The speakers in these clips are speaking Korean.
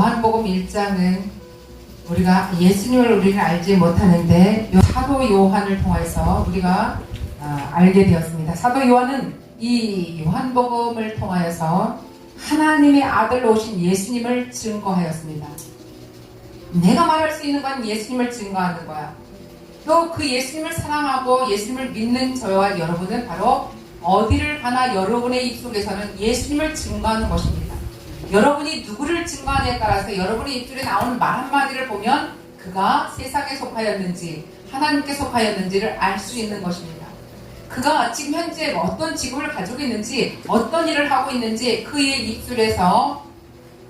요한복음 1장은 우리가 예수님을 우리는 알지 못하는데 사도 요한을 통해서 우리가 알게 되었습니다. 사도 요한은 이 요한복음을 통하여서 하나님의 아들로 오신 예수님을 증거하였습니다. 내가 말할 수 있는 건 예수님을 증거하는 거야. 또 그 예수님을 사랑하고 예수님을 믿는 저와 여러분은 바로 어디를 가나 여러분의 입속에서는 예수님을 증거하는 것입니다. 여러분이 누구를 증거하느냐에 따라서 여러분의 입술에 나오는 말 한마디를 보면 그가 세상에 속하였는지 하나님께 속하였는지를 알 수 있는 것입니다. 그가 지금 현재 어떤 직업을 가지고 있는지 어떤 일을 하고 있는지 그의 입술에서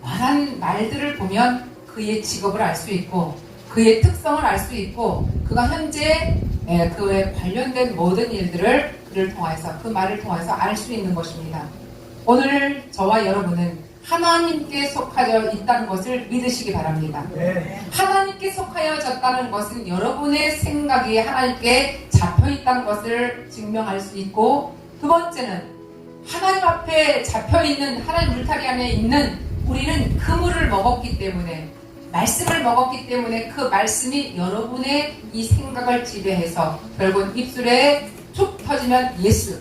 말한 말들을 보면 그의 직업을 알 수 있고 그의 특성을 알 수 있고 그가 현재 그에 관련된 모든 일들을 그를 통해서 그 말을 통해서 알 수 있는 것입니다. 오늘 저와 여러분은 하나님께 속하여 있다는 것을 믿으시기 바랍니다. 하나님께 속하여졌다는 것은 여러분의 생각이 하나님께 잡혀있다는 것을 증명할 수 있고, 두 번째는 하나님 앞에 잡혀있는 하나님 울타리 안에 있는 우리는 그물을 먹었기 때문에, 말씀을 먹었기 때문에 그 말씀이 여러분의 이 생각을 지배해서 결국 입술에 툭 터지면 예수,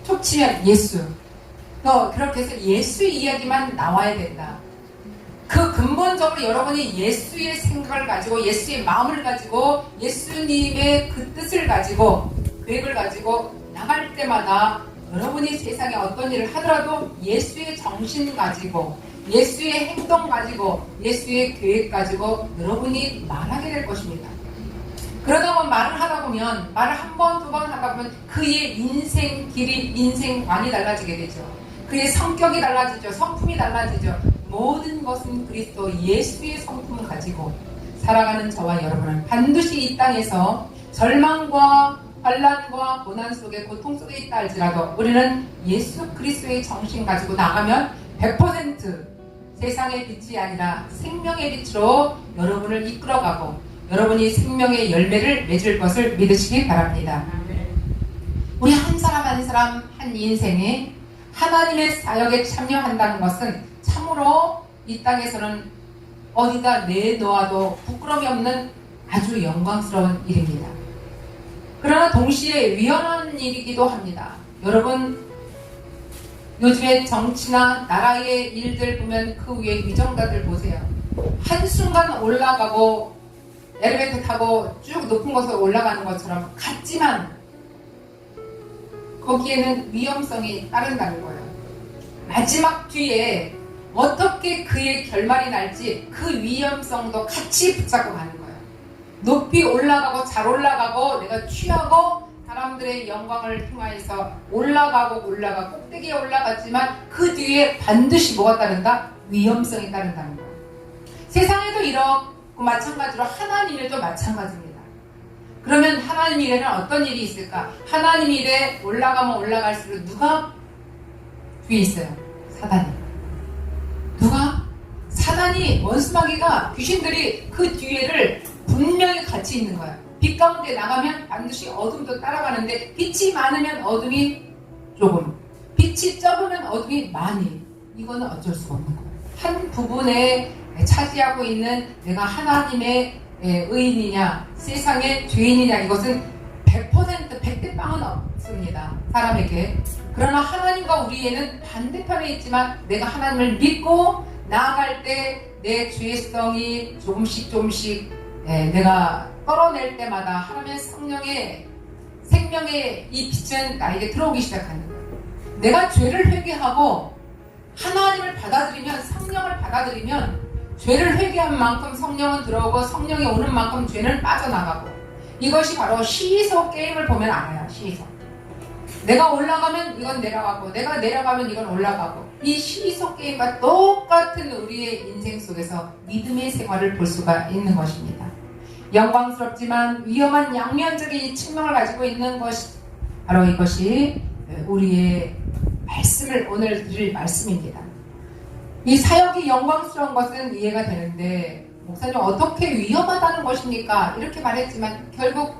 툭 치면 예수, 그렇게 해서 예수 이야기만 나와야 된다. 그 근본적으로 여러분이 예수의 생각을 가지고 예수의 마음을 가지고 예수님의 그 뜻을 가지고 계획을 가지고 나갈 때마다 여러분이 세상에 어떤 일을 하더라도 예수의 정신 가지고 예수의 행동 가지고 예수의 계획 가지고 여러분이 말하게 될 것입니다. 그러다 보면 말을 하다 보면 말을 한 번, 두 번 하다 보면 그의 인생 길이, 인생관이 달라지게 되죠. 그의 성격이 달라지죠. 성품이 달라지죠. 모든 것은 그리스도 예수의 성품을 가지고 살아가는 저와 여러분은 반드시 이 땅에서 절망과 환난과 고난 속에 고통 속에 있다 할지라도 우리는 예수 그리스도의 정신 가지고 나가면 100% 세상의 빛이 아니라 생명의 빛으로 여러분을 이끌어가고 여러분이 생명의 열매를 맺을 것을 믿으시기 바랍니다. 우리 한 사람 한 사람 한 인생에 하나님의 사역에 참여한다는 것은 참으로 이 땅에서는 어디다 내놓아도 부끄러움이 없는 아주 영광스러운 일입니다. 그러나 동시에 위험한 일이기도 합니다. 여러분, 요즘에 정치나 나라의 일들 보면 그 위에 위정자들 보세요. 한순간 올라가고 엘리베이터 타고 쭉 높은 곳에 올라가는 것처럼 같지만 거기에는 위험성이 따른다는 거예요. 마지막 뒤에 어떻게 그의 결말이 날지 그 위험성도 같이 붙잡고 가는 거예요. 높이 올라가고 잘 올라가고 내가 취하고 사람들의 영광을 통하여서 올라가고 꼭대기에 올라갔지만 그 뒤에 반드시 뭐가 따른다? 위험성이 따른다는 거예요. 세상에도 이렇고 마찬가지로 하나님 일도 마찬가지입니다. 그러면 하나님 일에는 어떤 일이 있을까? 하나님 일에 올라가면 올라갈수록 누가 뒤에 있어요? 사단이. 누가? 사단이, 원수마귀가, 귀신들이 그 뒤에를 분명히 같이 있는 거야. 빛 가운데 나가면 반드시 어둠도 따라가는데 빛이 많으면 어둠이 조금, 빛이 적으면 어둠이 많이. 이거는 어쩔 수가 없는 거예요. 한 부분에 차지하고 있는 내가 하나님의 의인이냐 세상의 죄인이냐 이것은 100% 100대 빵은 없습니다. 사람에게. 그러나 하나님과 우리에는 반대편에 있지만 내가 하나님을 믿고 나아갈 때 내 죄성이 조금씩 내가 떨어낼 때마다 하나님의 성령의 생명의 이 빛은 나에게 들어오기 시작하는 거예요. 내가 죄를 회개하고 하나님을 받아들이면 성령을 받아들이면 죄를 회개한 만큼 성령은 들어오고 성령이 오는 만큼 죄는 빠져나가고 이것이 바로 시소 게임을 보면 알아요. 시소. 내가 올라가면 이건 내려가고 내가 내려가면 이건 올라가고 이 시소 게임과 똑같은 우리의 인생 속에서 믿음의 생활을 볼 수가 있는 것입니다. 영광스럽지만 위험한 양면적인 측면을 가지고 있는 것이 바로 이것이 우리의 말씀을 오늘 드릴 말씀입니다. 이 사역이 영광스러운 것은 이해가 되는데 목사님 어떻게 위험하다는 것입니까? 이렇게 말했지만 결국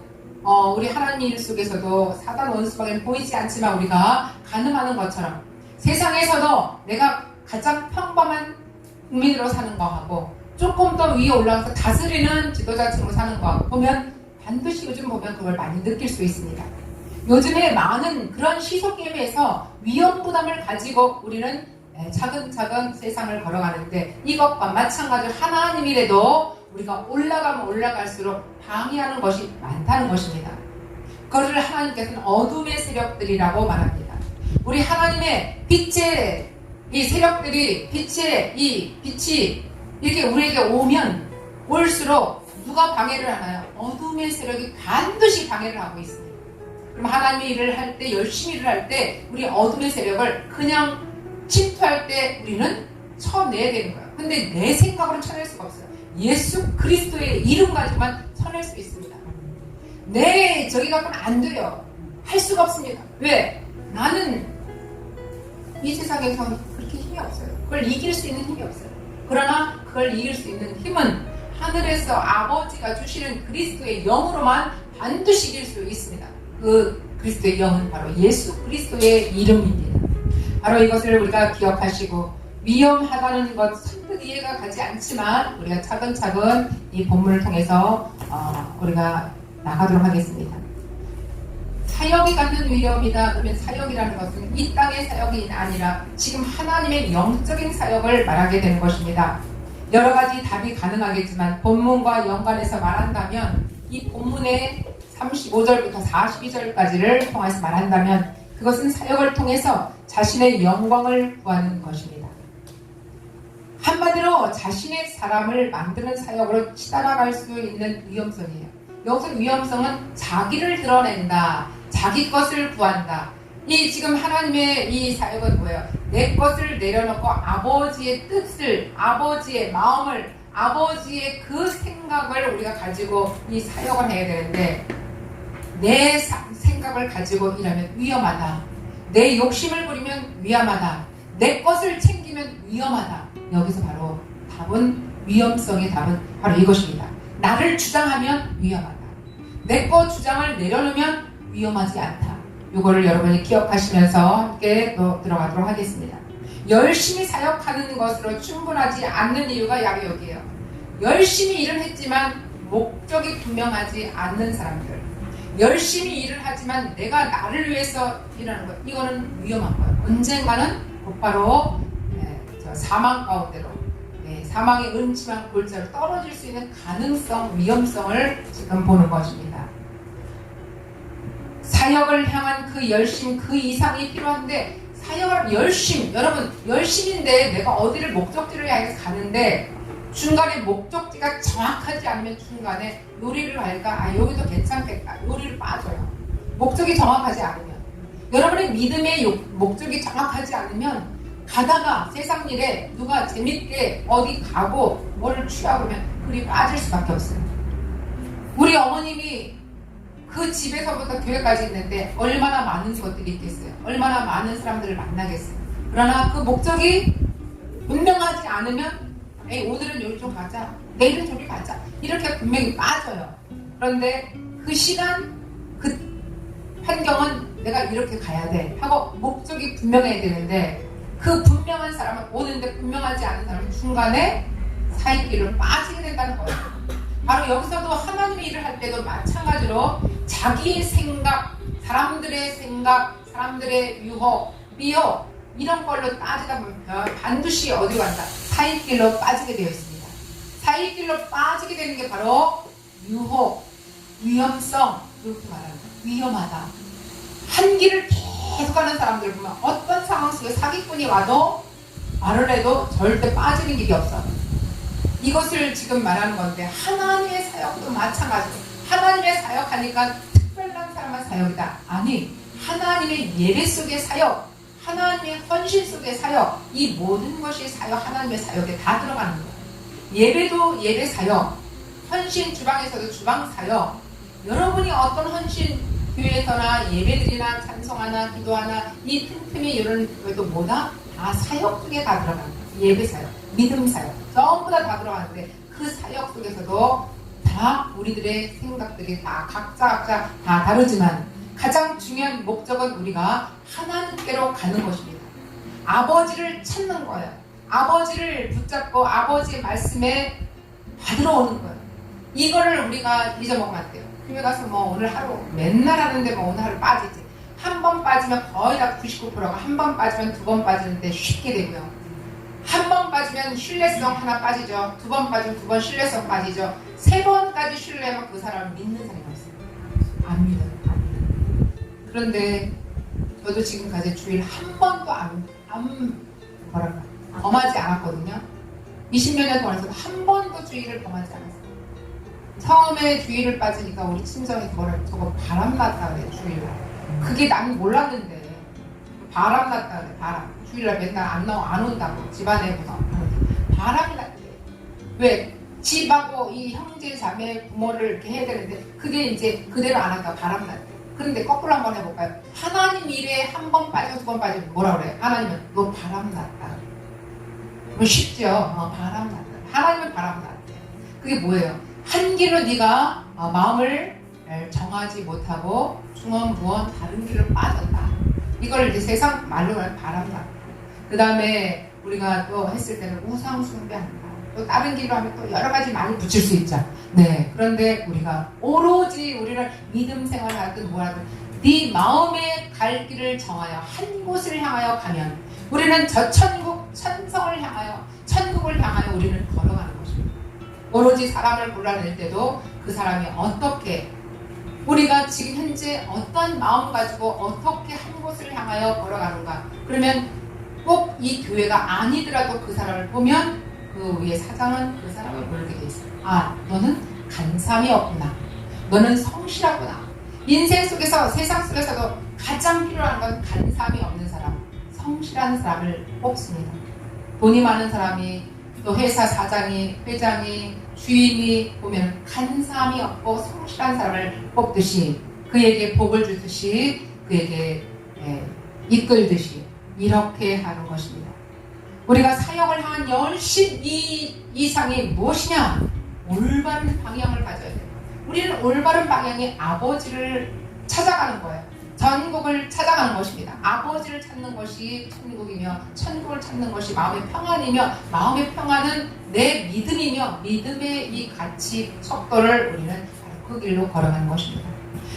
우리 하나님 일 속에서도 사단 원수방에는 보이지 않지만 우리가 가늠하는 것처럼 세상에서도 내가 가장 평범한 국민으로 사는 거하고 조금 더 위에 올라가서 다스리는 지도자층으로 사는 거 보면 반드시 요즘 보면 그걸 많이 느낄 수 있습니다. 요즘에 많은 그런 시소게임에서 위험 부담을 가지고 우리는 차근차근 세상을 걸어가는데 이것과 마찬가지로 하나님이라도 우리가 올라가면 올라갈수록 방해하는 것이 많다는 것입니다. 그것을 하나님께서는 어둠의 세력들이라고 말합니다. 우리 하나님의 빛의 이 세력들이 빛이 이렇게 우리에게 오면 올수록 누가 방해를 하나요? 어둠의 세력이 반드시 방해를 하고 있습니다. 그럼 하나님의 일을 할 때, 열심히 일을 할 때 우리 어둠의 세력을 그냥 침투할 때 우리는 쳐내야 되는 거예요. 근데 내 생각으로 쳐낼 수가 없어요. 예수 그리스도의 이름 가지고만 쳐낼 수 있습니다. 저기 갖고는 안 돼요. 할 수가 없습니다. 왜? 나는 이 세상에서 그렇게 힘이 없어요. 그걸 이길 수 있는 힘이 없어요. 그러나 그걸 이길 수 있는 힘은 하늘에서 아버지가 주시는 그리스도의 영으로만 반드시 이길 수 있습니다. 그 그리스도의 영은 바로 예수 그리스도의 이름입니다. 바로 이것을 우리가 기억하시고 위험하다는 것 선뜻 이해가 가지 않지만 우리가 차근차근 이 본문을 통해서 우리가 나가도록 하겠습니다. 사역이 갖는 위험이다. 그러면 사역이라는 것은 이 땅의 사역이 아니라 지금 하나님의 영적인 사역을 말하게 되는 것입니다. 여러 가지 답이 가능하겠지만 본문과 연관해서 말한다면 이 본문의 35절부터 42절까지를 통해서 말한다면 그것은 사역을 통해서 자신의 영광을 구하는 것입니다. 한마디로 자신의 사람을 만드는 사역으로 치달아갈 수 있는 위험성이에요. 여기서 위험성은 자기를 드러낸다. 자기 것을 구한다. 이 지금 하나님의 이 사역은 뭐예요? 내 것을 내려놓고 아버지의 뜻을, 아버지의 마음을, 아버지의 그 생각을 우리가 가지고 이 사역을 해야 되는데 내 생각을 가지고 일하면 위험하다. 내 욕심을 부리면 위험하다. 내 것을 챙기면 위험하다. 여기서 바로 답은, 위험성의 답은 바로 이것입니다. 나를 주장하면 위험하다. 내 것 주장을 내려놓으면 위험하지 않다. 이거를 여러분이 기억하시면서 함께 또 들어가도록 하겠습니다. 열심히 사역하는 것으로 충분하지 않는 이유가 여기에요. 열심히 일을 했지만 목적이 분명하지 않는 사람들, 열심히 일을 하지만 내가 나를 위해서 일하는 것, 이거는 위험한 거예요. 언젠가는 곧바로 사망 가운데로, 사망의 음침한 골짜기로 떨어질 수 있는 가능성, 위험성을 지금 보는 것입니다. 사역을 향한 그 열심, 그 이상이 필요한데 사역을 여러분 열심인데 내가 어디를 목적지를 향해서 가는데 중간에 목적지가 정확하지 않으면 중간에 요리를 갈까? 여기도 괜찮겠다. 요리를 빠져요. 목적이 정확하지 않으면. 여러분의 믿음의 목적이 정확하지 않으면 가다가 세상 일에 누가 재밌게 어디 가고 뭐를 취하고 그러면 그리 빠질 수밖에 없어요. 우리 어머님이 그 집에서부터 교회까지 있는데 얼마나 많은 것들이 있겠어요. 얼마나 많은 사람들을 만나겠어요. 그러나 그 목적이 분명하지 않으면 오늘은 여기 좀 가자, 내일은 저기 가자, 이렇게 분명히 빠져요. 그런데 그 시간, 그 환경은 내가 이렇게 가야 돼 하고 목적이 분명해야 되는데 그 분명한 사람은 오는데 분명하지 않은 사람은 중간에 사이길로 빠지게 된다는 거예요. 바로 여기서도 하나님의 일을 할 때도 마찬가지로 자기의 생각, 사람들의 유혹, 미혹 이런 걸로 따지다 보면 반드시 어디로 간다? 사이길로 빠지게 되어 있습니다. 사이길로 빠지게 되는 게 바로 유혹, 위험성, 이렇게 말하는 거예요. 위험하다. 한 길을 계속 가는 사람들 보면 어떤 상황 속에 사기꾼이 와도 말을 해도 절대 빠지는 길이 없어. 이것을 지금 말하는 건데 하나님의 사역도 마찬가지로 하나님의 사역하니까 특별한 사람만 사역이다. 아니, 하나님의 예배 속의 사역, 하나님의 헌신 속의 사역, 이 모든 것이 사역, 하나님의 사역에 다 들어가는 거예요. 예배도 예배 사역, 헌신 주방에서도 주방 사역. 여러분이 어떤 헌신 교회에서나 예배드리나 찬송하나 기도하나 이 틈틈이 이런 것도 뭐다? 다 사역 중에 다 들어가는 거예요. 예배 사역, 믿음 사역 전부 다 들어가는데 그 사역 속에서도 다 우리들의 생각들이 다 각자 다 다르지만 가장 중요한 목적은 우리가 하나님께로 가는 것입니다. 아버지를 찾는 거예요. 아버지를 붙잡고 아버지의 말씀에 받으러 오는 거예요. 이거를 우리가 잊어먹으면 안 돼요. 교회 가서 뭐 오늘 하루 맨날 하는데 뭐 오늘 하루 빠지지. 한 번 빠지면 거의 다 99%가 한 번 빠지면 두 번 빠지는데 쉽게 되고요. 한 번 빠지면 신뢰성 하나 빠지죠. 두 번 빠지면 두 번 신뢰성 빠지죠. 세 번까지 신뢰하면 그 사람을 믿는 사람이 없어요. 안 믿어요. 안 믿어요. 그런데 저도 지금까지 주일 한 번도 뭐랄까 범하지 않았거든요. 20몇 년 동안 해서 한 번도 주일을 범하지 않았어요. 처음에 주일을 빠지니까 우리 친정이 저거 바람났다 그래. 주일날 그게 난 몰랐는데 바람났다 그래. 바람 주일날 맨날 안 온다고 집안에서 바람이 났대. 왜? 집하고 이 형제 자매 부모를 이렇게 해야 되는데 그게 이제 그대로 안 하니까 바람났대. 그런데 거꾸로 한번 해볼까요? 하나님 일에 한 번 빠지고 두 번 빠지면 뭐라 그래? 하나님은 너 바람났다. 뭐 쉽죠? 바람났다. 하나님은 바람났대. 그게 뭐예요? 한 길로 네가 마음을 정하지 못하고 중언부언 다른 길로 빠졌다. 이걸 이제 세상 말로 하면 바람났다. 그 다음에 우리가 또 했을 때는 우상 숭배한다. 또 다른 길로 하면 또 여러 가지 많이 붙일 수 있죠. 네. 그런데 우리가 오로지 우리는 믿음 생활을 하든 뭐하든 네 마음의 갈 길을 정하여 한 곳을 향하여 가면 우리는 저 천성을 향하여 천국을 향하여 우리는 걸어가는 것입니다. 오로지 사람을 골라낼 때도 그 사람이 어떻게 우리가 지금 현재 어떤 마음 가지고 어떻게 한 곳을 향하여 걸어가는가. 그러면 꼭 이 교회가 아니더라도 그 사람을 보면 그 위에 사장은 그 사람을 모르게 돼 있어요. 아, 너는 간삼이 없구나. 너는 성실하구나. 인생 속에서 세상 속에서도 가장 필요한 건 간삼이 없는 사람, 성실한 사람을 뽑습니다. 돈이 많은 사람이 또 회사 사장이, 회장이, 주인이 보면 간삼이 없고 성실한 사람을 뽑듯이 그에게 복을 주듯이 그에게 이끌듯이 이렇게 하는 것입니다. 우리가 사역을 향한 열심 이상이 무엇이냐? 올바른 방향을 가져야 돼요. 우리는 올바른 방향이 아버지를 찾아가는 거예요. 전국을 찾아가는 것입니다. 아버지를 찾는 것이 천국이며 천국을 찾는 것이 마음의 평안이며 마음의 평안은 내 믿음이며 믿음의 이 가치 속도를 우리는 그 길로 걸어가는 것입니다.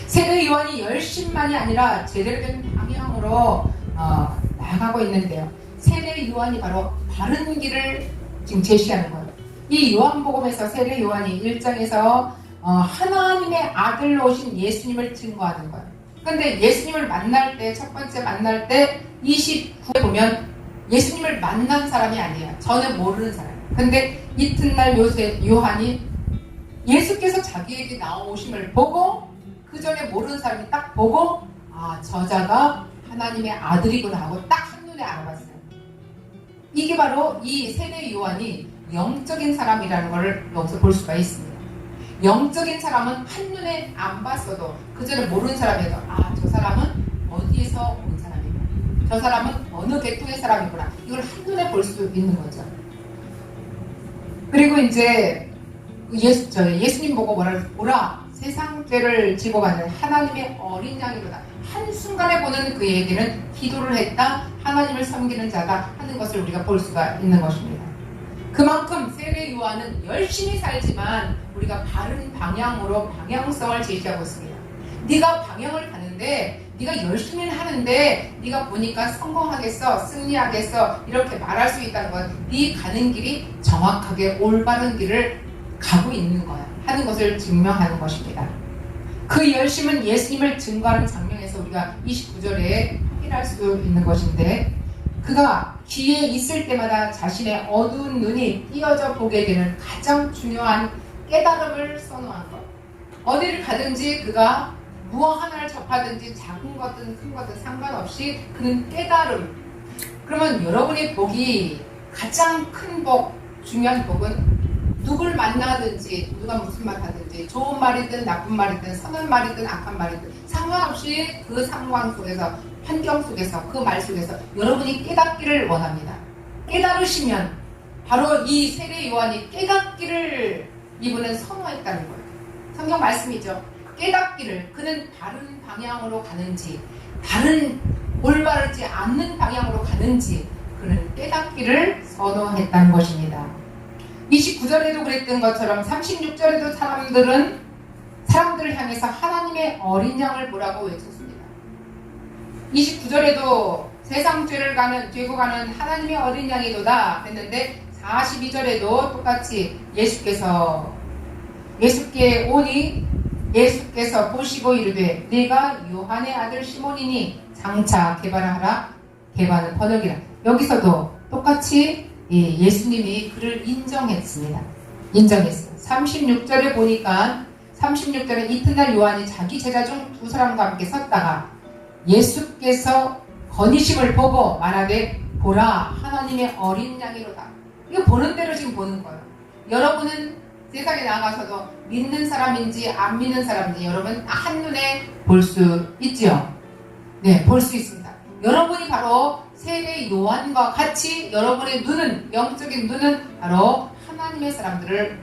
세례 요한이 열심만이 아니라 제대로 된 방향으로 나아가고 있는데요. 세례 요한이 바로 바른 길을 지금 제시하는 거예요. 이 요한복음에서 세례 요한이 1장에서 하나님의 아들로 오신 예수님을 증거하는 거예요. 그런데 예수님을 만날 때, 첫 번째 만날 때 29에 보면 예수님을 만난 사람이 아니에요. 전혀 모르는 사람이에요. 근데 이튿날 요한이 예수께서 자기에게 나오심을 보고 그 전에 모르는 사람이 딱 보고 아, 저자가 하나님의 아들이구나 하고 딱 한눈에 알아봤어요. 이게 바로 이 세례 요한이 영적인 사람이라는 걸 여기서 볼 수가 있습니다. 영적인 사람은 한눈에 안 봤어도 그 전에 모르는 사람이어도 아, 저 사람은 어디에서 온 사람이구나. 저 사람은 어느 계통의 사람이구나. 이걸 한눈에 볼 수 있는 거죠. 그리고 이제 예수님 보고 보라 세상 죄를 지고 가는 하나님의 어린 양이로다. 한순간에 보는 그 얘기는 기도를 했다. 하나님을 섬기는 자다 하는 것을 우리가 볼 수가 있는 것입니다. 그만큼 세례 요한은 열심히 살지만 우리가 바른 방향으로 방향성을 제시하고 있습니다. 네가 방향을 가는데 네가 열심히 하는데 네가 보니까 성공하겠어, 승리하겠어 이렇게 말할 수 있다는 건 네 가는 길이 정확하게 올바른 길을 가고 있는 거야 하는 것을 증명하는 것입니다. 그 열심은 예수님을 증거하는 장면에서 우리가 29절에 확인할 수 있는 것인데 그가 기회에 있을 때마다 자신의 어두운 눈이 띄어져 보게 되는 가장 중요한 깨달음을 선호한 것. 어디를 가든지 그가 무엇 하나를 접하든지 작은 것든 큰 것든 상관없이 그는 깨달음. 그러면 여러분의 복이 가장 큰 복, 중요한 복은 누굴 만나든지 누가 무슨 말 하든지 좋은 말이든 나쁜 말이든 선한 말이든 악한 말이든 상관없이 그 상황 속에서 환경 속에서 그 말 속에서 여러분이 깨닫기를 원합니다. 깨달으시면 바로 이 세례 요한이 깨닫기를 이분은 선호했다는 거예요. 성경 말씀이죠. 깨닫기를 그는 바른 방향으로 가는지 다른 올바르지 않는 방향으로 가는지 그는 깨닫기를 선호했다는 것입니다. 29절에도 그랬던 것처럼 36절에도 사람들을 향해서 하나님의 어린 양을 보라고 외쳤습니다. 29절에도 세상 죄를 죄고 가는 하나님의 어린 양이도다 했는데 42절에도 똑같이 예수께 오니 예수께서 보시고 이르되 네가 요한의 아들 시몬이니 장차 개발하라. 개발은 번역이라. 여기서도 똑같이 예수님이 그를 인정했습니다. 인정했어요. 36절에 보니까 36절에 이튿날 요한이 자기 제자 중 두 사람과 함께 섰다가 예수께서 건의심을 보고 말하되 보라 하나님의 어린 양이로다. 이거 보는 대로 지금 보는 거예요. 여러분은 세상에 나가서도 믿는 사람인지 안 믿는 사람인지 여러분 한눈에 볼 수 있지요. 네, 볼 수 있습니다. 여러분이 바로 세례 요한과 같이 여러분의 눈은, 영적인 눈은 바로 하나님의 사람들을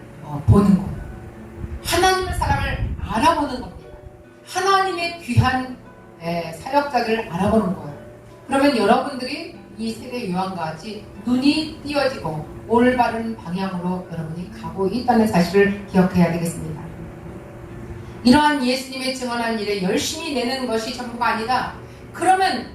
보는 거예요. 하나님의 사람을 알아보는 겁니다. 하나님의 귀한 사역자들을 알아보는 거예요. 그러면 여러분들이 이 세례 요한과 같이 눈이 띄어지고 올바른 방향으로 여러분이 가고 있다는 사실을 기억해야 되겠습니다. 이러한 예수님의 증언한 일에 열심히 내는 것이 전부가 아니다. 그러면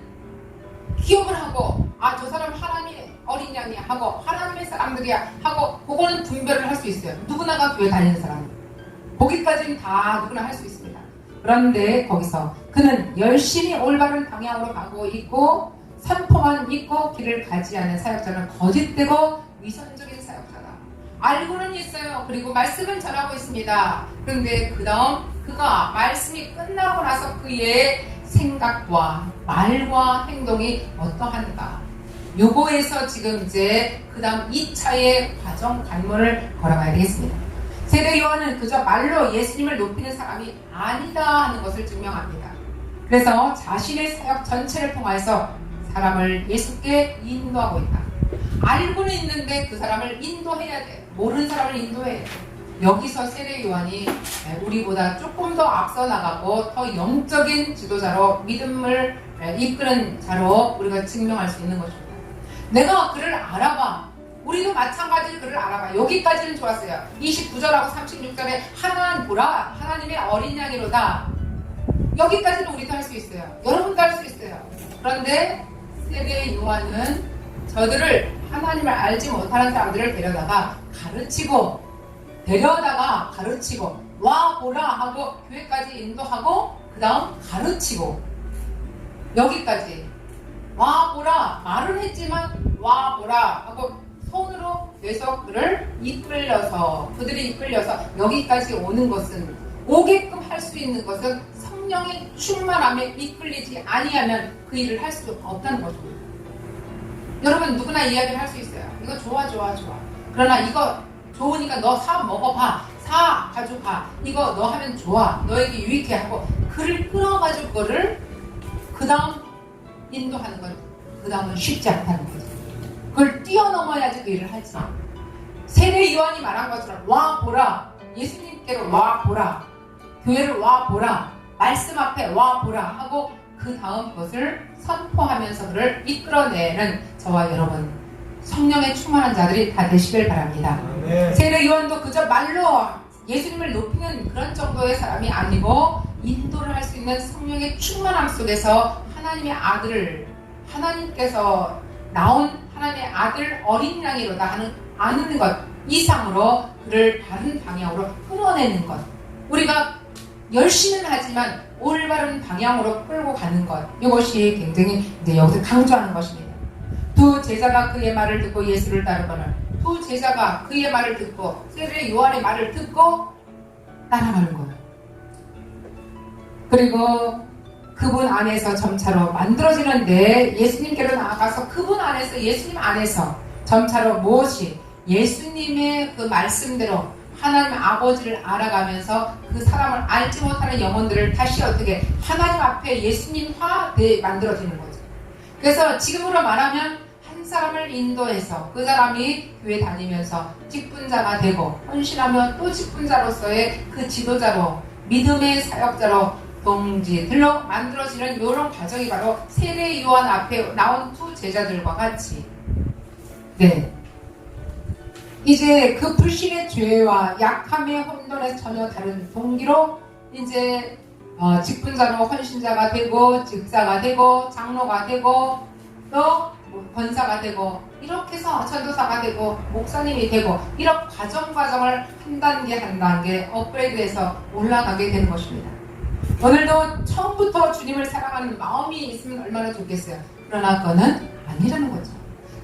기억을 하고 저 사람 하나님의 어린 양이야 하고 하나님의 사람들이야 하고 그거는 분별을 할 수 있어요. 누구나가 교회 다니는 사람 거기까지는 다 누구나 할 수 있습니다. 그런데 거기서 그는 열심히 올바른 방향으로 가고 있고 선포만 있고 길을 가지 않는 사역자는 거짓되고 위선적인 사역자다. 알고는 있어요. 그리고 말씀은 전하고 있습니다. 그런데 그 다음 그가 말씀이 끝나고 나서 그의 생각과 말과 행동이 어떠한가. 요거에서 지금 이제 그 다음 2차의 과정 관문을 걸어가야 되겠습니다. 세례 요한은 그저 말로 예수님을 높이는 사람이 아니다 하는 것을 증명합니다. 그래서 자신의 사역 전체를 통해서 사람을 예수께 인도하고 있다. 알고는 있는데 그 사람을 인도해야 돼. 모르는 사람을 인도해야 돼. 여기서 세례 요한이 우리보다 조금 더 앞서 나가고 더 영적인 지도자로 믿음을 이끄는 자로 우리가 증명할 수 있는 것입니다. 내가 그를 알아봐. 우리도 마찬가지로 그를 알아봐. 여기까지는 좋았어요. 29절하고 36절에 하나님 보라 하나님의 어린 양이로다. 여기까지는 우리도 할 수 있어요. 여러분도 할 수 있어요. 그런데 세례 요한은 저들을 하나님을 알지 못하는 사람들을 데려다가 가르치고 와 보라 하고 교회까지 인도하고 그 다음 가르치고 여기까지 와 보라 말은 했지만 와 보라 하고 손으로 계속 그들이 이끌려서 여기까지 오는 것은 오게끔 할 수 있는 것은 성령의 충만함에 이끌리지 아니하면 그 일을 할 수 없다는 거죠. 여러분 누구나 이야기를 할 수 있어요. 이거 좋아. 그러나 이거 좋으니까 너 사 먹어봐. 사 가져가. 이거 너 하면 좋아. 너에게 유익해 하고 그를 끌어가지고 그거를 그 다음 인도하는 건 그 다음은 쉽지 않다는 거죠. 그걸 뛰어넘어야지 그 일을 하지. 세례 요한이 말한 것처럼 와 보라. 예수님께로 와 보라. 교회를 와 보라. 말씀 앞에 와 보라 하고 그 다음 것을 선포하면서 그를 이끌어내는 저와 여러분 성령의 충만한 자들이 다 되시길 바랍니다. 세례 요한도 그저 말로 예수님을 높이는 그런 정도의 사람이 아니고 인도를 할 수 있는 성령의 충만함 속에서 하나님의 아들을 하나님께서 나온 하나님의 아들 어린 양이로다 하는 아는 것 이상으로 그를 바른 방향으로 끌어내는 것. 우리가 열심히는 하지만 올바른 방향으로 끌고 가는 것. 이것이 굉장히 이제 여기서 강조하는 것입니다. 두 제자가 그의 말을 듣고 예수를 따르거늘 두 제자가 그의 말을 듣고 세례 요한의 말을 듣고 따라가는 거예요. 그리고 그분 안에서 점차로 만들어지는데 예수님께로 나아가서 그분 안에서 예수님 안에서 점차로 무엇이 예수님의 그 말씀대로 하나님 아버지를 알아가면서 그 사람을 알지 못하는 영혼들을 다시 어떻게 하나님 앞에 예수님화 만들어지는 거죠. 그래서 지금으로 말하면 한 사람을 인도해서 그 사람이 교회 다니면서 직분자가 되고 헌신하며 또 직분자로서의 그 지도자로 믿음의 사역자로 동지들로 만들어지는 이런 과정이 바로 세례 요한 앞에 나온 두 제자들과 같이 네. 이제 그 불신의 죄와 약함의 혼돈에서 전혀 다른 동기로 이제 직분자로 헌신자가 되고 집사가 되고 장로가 되고 또 권사가 되고 이렇게 해서 전도사가 되고 목사님이 되고 이런 과정을 한 단계 한 단계 업그레이드해서 올라가게 되는 것입니다. 오늘도 처음부터 주님을 사랑하는 마음이 있으면 얼마나 좋겠어요. 그러나 그거는 아니라는 거죠.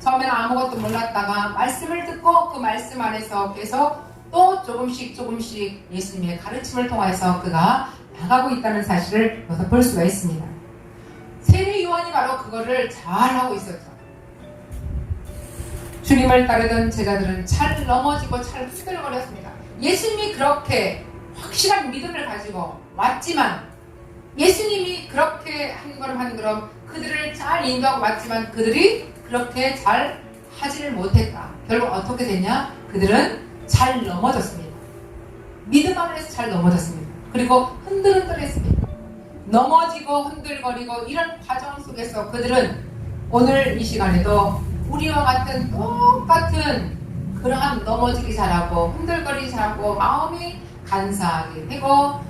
처음에는 아무것도 몰랐다가 말씀을 듣고 그 말씀 안에서 계속 또 조금씩 예수님의 가르침을 통해서 그가 나가고 있다는 사실을 여기서 볼 수가 있습니다. 세례 요한이 바로 그거를 잘하고 있었죠. 주님을 따르던 제자들은 잘 넘어지고 잘 후들거렸습니다. 예수님이 그렇게 확실한 믿음을 가지고 왔지만 예수님이 그렇게 한 걸음 그들을 잘 인도하고 왔지만 그들이 그렇게 잘 하지를 못했다. 결국 어떻게 됐냐? 그들은 잘 넘어졌습니다. 믿음 안에서 잘 넘어졌습니다. 그리고 흔들흔들했습니다. 넘어지고 흔들거리고 이런 과정 속에서 그들은 오늘 이 시간에도 우리와 같은 똑같은 그러한 넘어지기 잘하고 흔들거리기 잘하고 마음이 간사하게 되고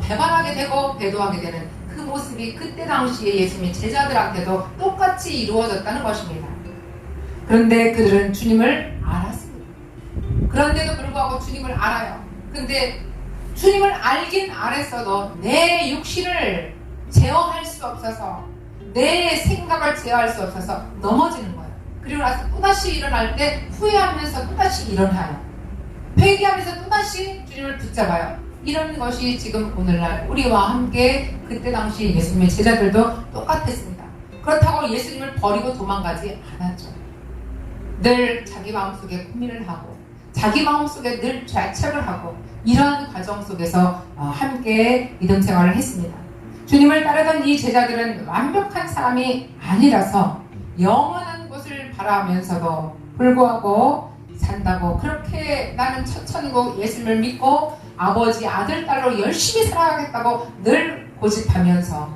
배반하게 되고 배도하게 되는 그 모습이 그때 당시에 예수님의 제자들한테도 똑같이 이루어졌다는 것입니다. 그런데 그들은 주님을 알았습니다. 그런데도 불구하고 주님을 알아요. 근데 주님을 알긴 알았어도 내 육신을 제어할 수 없어서 내 생각을 제어할 수 없어서 넘어지는 거예요. 그리고 나서 또다시 일어날 때 후회하면서 또다시 일어나요. 회개하면서 또다시 주님을 붙잡아요. 이런 것이 지금 오늘날 우리와 함께 그때 당시 예수님의 제자들도 똑같았습니다. 그렇다고 예수님을 버리고 도망가지 않았죠. 늘 자기 마음속에 고민을 하고 자기 마음속에 늘 죄책을 하고 이러한 과정 속에서 함께 믿음 생활을 했습니다. 주님을 따르던 이 제자들은 완벽한 사람이 아니라서 영원한 곳을 바라면서도 불구하고 산다고 그렇게 나는 천국 예수님을 믿고 아버지 아들 딸로 열심히 살아가겠다고 늘 고집하면서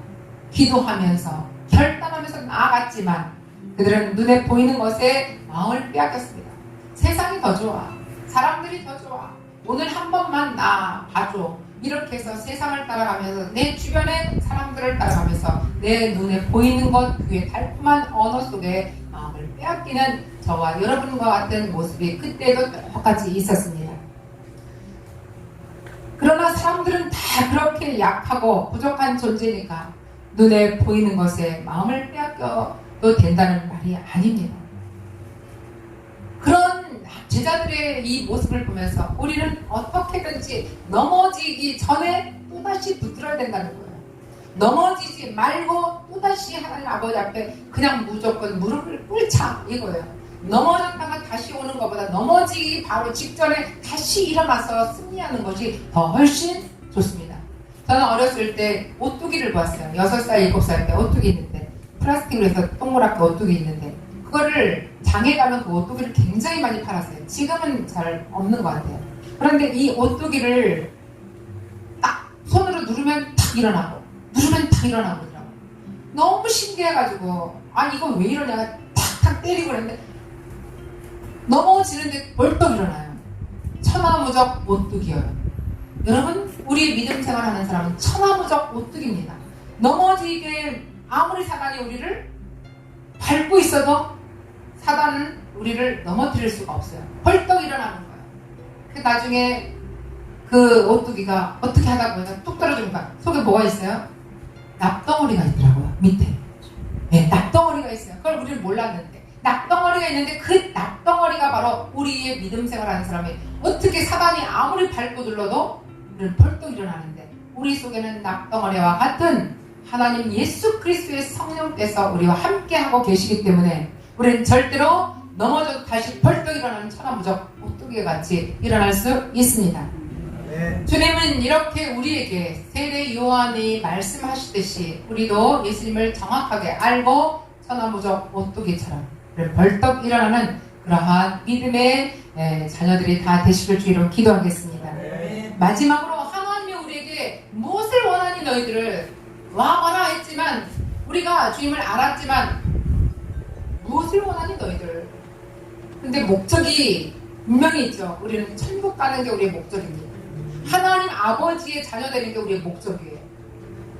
기도하면서 결단하면서 나아갔지만 그들은 눈에 보이는 것에 마음을 빼앗겼습니다. 세상이 더 좋아, 사람들이 더 좋아, 오늘 한 번만 나 봐줘, 이렇게 해서 세상을 따라가면서 내 주변의 사람들을 따라가면서 내 눈에 보이는 것, 그의 달콤한 언어 속에 마음을 빼앗기는 저와 여러분과 같은 모습이 그때도 똑같이 있었습니다. 그러나 사람들은 다 그렇게 약하고 부족한 존재니까 눈에 보이는 것에 마음을 빼앗겨도 된다는 말이 아닙니다. 그런 제자들의 이 모습을 보면서 우리는 어떻게든지 넘어지기 전에 또다시 붙들어야 된다는 거예요. 넘어지지 말고 또다시 하나님 아버지 앞에 그냥 무조건 무릎을 꿇자 이거예요. 넘어졌다가 다시 오는 것보다 넘어지기 바로 직전에 다시 일어나서 승리하는 것이 더 훨씬 좋습니다. 저는 어렸을 때 오뚜기를 보았어요. 6살, 7살 때 오뚜기 있는데 플라스틱으로 해서 동그랗게 오뚜기 있는데 그거를 장에 가면 그 오뚜기를 굉장히 많이 팔았어요. 지금은 잘 없는 것 같아요. 그런데 이 오뚜기를 딱 손으로 누르면 탁 일어나고 누르면 탁 일어나고 그러더라고요. 너무 신기해가지고 이거 왜 이러냐 탁탁 때리고 그랬는데 넘어지는데 벌떡 일어나요. 천하무적 오뚜기예요. 여러분 우리 믿음 생활하는 사람은 천하무적 오뚜기입니다. 넘어지게 아무리 사단이 우리를 밟고 있어도 사단은 우리를 넘어뜨릴 수가 없어요. 벌떡 일어나는 거예요. 그 나중에 그 오뚜기가 어떻게 하다 보니까 뚝 떨어지니까 속에 뭐가 있어요? 납덩어리가 있더라고요. 밑에. 네, 납덩어리가 있어요. 그걸 우리는 몰랐는데 납덩어리가 있는데 그 납덩어리가 바로 우리의 믿음 생활하는 사람이 어떻게 사단이 아무리 밟고 눌러도 우리는 벌떡 일어나는데 우리 속에는 납덩어리와 같은 하나님 예수 그리스도의 성령께서 우리와 함께하고 계시기 때문에 우리는 절대로 넘어져도 다시 벌떡 일어나는 천하무적 오뚜기 같이 일어날 수 있습니다. 네. 주님은 이렇게 우리에게 세례 요한이 말씀하시듯이 우리도 예수님을 정확하게 알고 천하무적 오뚜기처럼 벌떡 일어나는 그러한 믿음의 자녀들이 다 되시길 주의로 기도하겠습니다. 네. 마지막으로 하나님이 우리에게 무엇을 원하니 너희들을 와봐라 했지만 우리가 주님을 알았지만 무엇을 원하니 너희들 근데 목적이 분명히 있죠. 우리는 천국 가는 게 우리의 목적입니다. 하나님 아버지의 자녀 되는 게 우리의 목적이에요.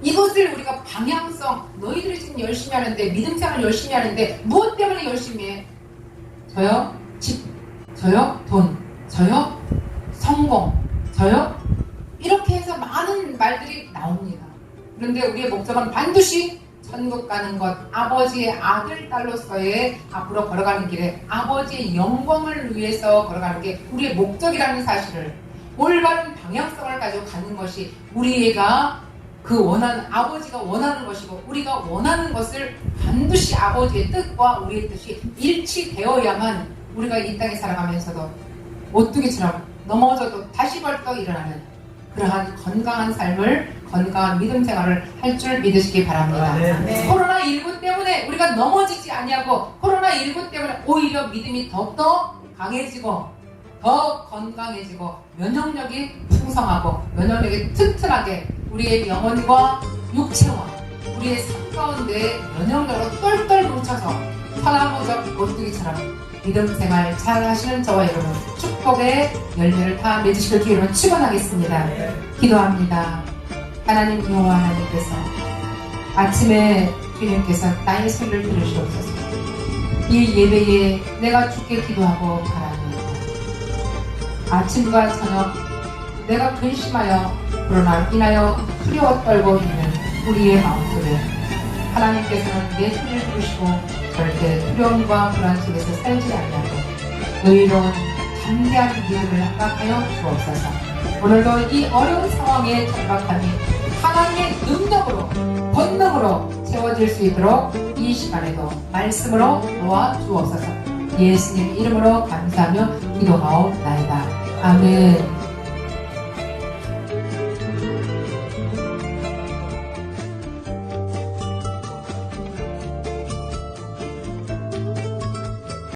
이것을 우리가 방향성, 너희들이 지금 열심히 하는데, 믿음생활 열심히 하는데 무엇 때문에 열심히 해? 저요? 집, 저요? 돈, 저요? 성공, 저요? 이렇게 해서 많은 말들이 나옵니다. 그런데 우리의 목적은 반드시 천국 가는 것, 아버지의 아들, 딸로서의 앞으로 걸어가는 길에 아버지의 영광을 위해서 걸어가는 게 우리의 목적이라는 사실을, 올바른 방향성을 가지고 가는 것이 우리가 그 원하는, 아버지가 원하는 것이고 우리가 원하는 것을 반드시 아버지의 뜻과 우리의 뜻이 일치되어야만 우리가 이 땅에 살아가면서도 오뚜기처럼 넘어져도 다시 벌떡 일어나는 그러한 건강한 삶을, 건강한 믿음 생활을 할 줄 믿으시기 바랍니다. 네. 코로나19 때문에 우리가 넘어지지 아니하고 코로나19 때문에 오히려 믿음이 더욱더 강해지고 더 건강해지고 면역력이 풍성하고 면역력이 튼튼하게 우리의 영혼과 육체와 우리의 삶 가운데 면역력으로 똘똘 뭉쳐서 서나무적 오뚜기처럼 믿음 생활 잘 하시는 저와 여러분 축복의 열매를 다 맺으실 기회로 축원하겠습니다. 기도합니다. 하나님 여호와 하나님께서 아침에 주님께서 나의 소리를 들으시옵소서. 이 예배에 내가 주께 기도하고 바라옵니다. 아침과 저녁 내가 근심하여 그러나 인하여 두려워 떨고 있는 우리의 마음속에 하나님께서는 내 소리를 들으시고 절대 두려움과 불안 속에서 살지 아니하고 의로운 담대한 믿음을 허락하여 주옵소서. 오늘도 이 어려운 상황의 절박함이 하나님의 능력으로, 권능으로 채워질 수 있도록 이 시간에도 말씀으로 도와주옵소서. 예수님 이름으로 감사하며 기도하옵나이다. 아멘.